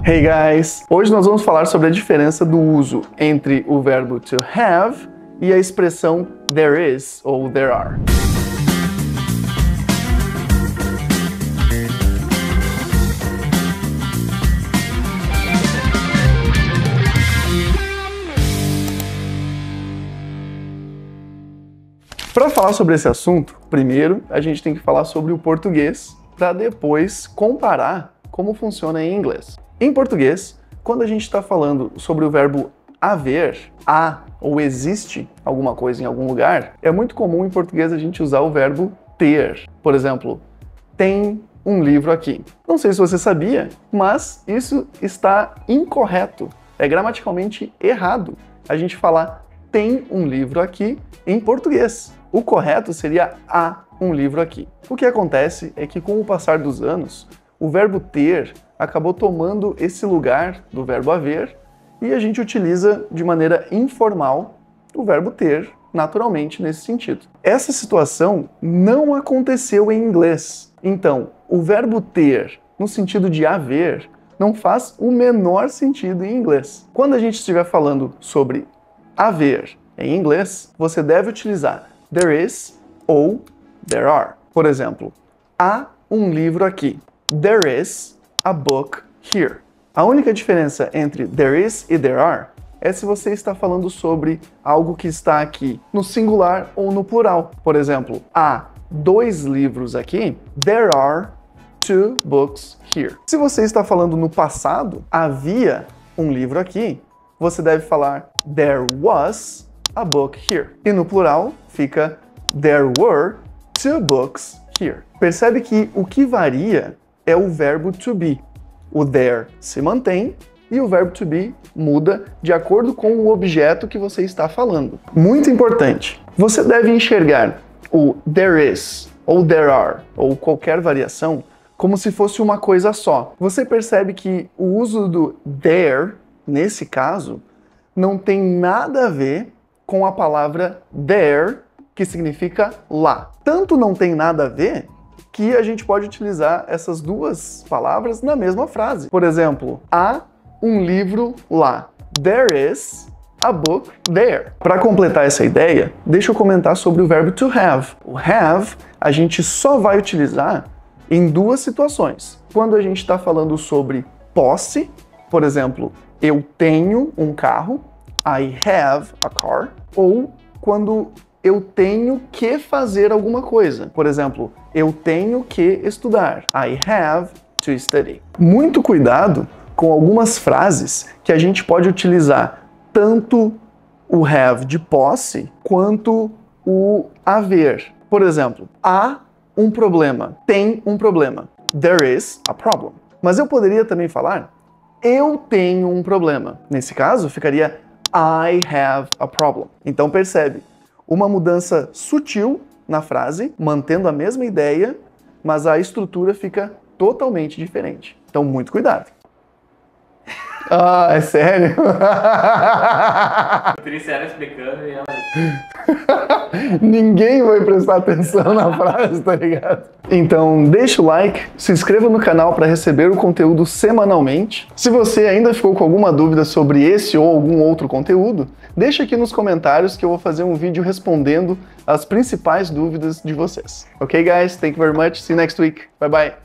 Hey guys! Hoje nós vamos falar sobre a diferença do uso entre o verbo to have e a expressão there is ou there are. Para falar sobre esse assunto, primeiro a gente tem que falar sobre o português, para depois comparar como funciona em inglês. Em português, quando a gente está falando sobre o verbo haver, há ou existe alguma coisa em algum lugar, é muito comum em português a gente usar o verbo ter. Por exemplo, tem um livro aqui. Não sei se você sabia, mas isso está incorreto. É gramaticalmente errado a gente falar tem um livro aqui em português. O correto seria há um livro aqui. O que acontece é que com o passar dos anos, o verbo ter acabou tomando esse lugar do verbo haver e a gente utiliza de maneira informal o verbo ter naturalmente nesse sentido. Essa situação não aconteceu em inglês. Então, o verbo ter no sentido de haver não faz o menor sentido em inglês. Quando a gente estiver falando sobre haver em inglês, você deve utilizar there is ou there are. Por exemplo, há um livro aqui. There is a book here. A única diferença entre there is e there are é se você está falando sobre algo que está aqui no singular ou no plural. Por exemplo, há 2 livros aqui. There are 2 books here. Se você está falando no passado, havia um livro aqui, você deve falar there was a book here. E no plural fica there were 2 books here. Percebe que o que varia é o verbo to be. O there se mantém e o verbo to be muda de acordo com o objeto que você está falando. Muito importante, você deve enxergar o there is ou there are ou qualquer variação como se fosse uma coisa só. Você percebe que o uso do there, nesse caso, não tem nada a ver com a palavra there, que significa lá. Tanto não tem nada a ver que a gente pode utilizar essas duas palavras na mesma frase. Por exemplo, há um livro lá. There is a book there. Para completar essa ideia, deixa eu comentar sobre o verbo to have. O have a gente só vai utilizar em 2 situações. Quando a gente está falando sobre posse, por exemplo, eu tenho um carro, I have a car, ou quando eu tenho que fazer alguma coisa. Por exemplo, eu tenho que estudar. I have to study. Muito cuidado com algumas frases que a gente pode utilizar tanto o have de posse quanto o haver. Por exemplo, há um problema. Tem um problema. There is a problem. Mas eu poderia também falar eu tenho um problema. Nesse caso, ficaria I have a problem. Então percebe, uma mudança sutil na frase, mantendo a mesma ideia, mas a estrutura fica totalmente diferente. Então muito cuidado. Ah, é sério? A Trícia explicando e ela... Ninguém vai prestar atenção na frase, tá ligado? Então deixa o like, se inscreva no canal para receber o conteúdo semanalmente. Se você ainda ficou com alguma dúvida sobre esse ou algum outro conteúdo, deixa aqui nos comentários que eu vou fazer um vídeo respondendo as principais dúvidas de vocês. Ok, guys? Thank you very much. See you next week. Bye bye.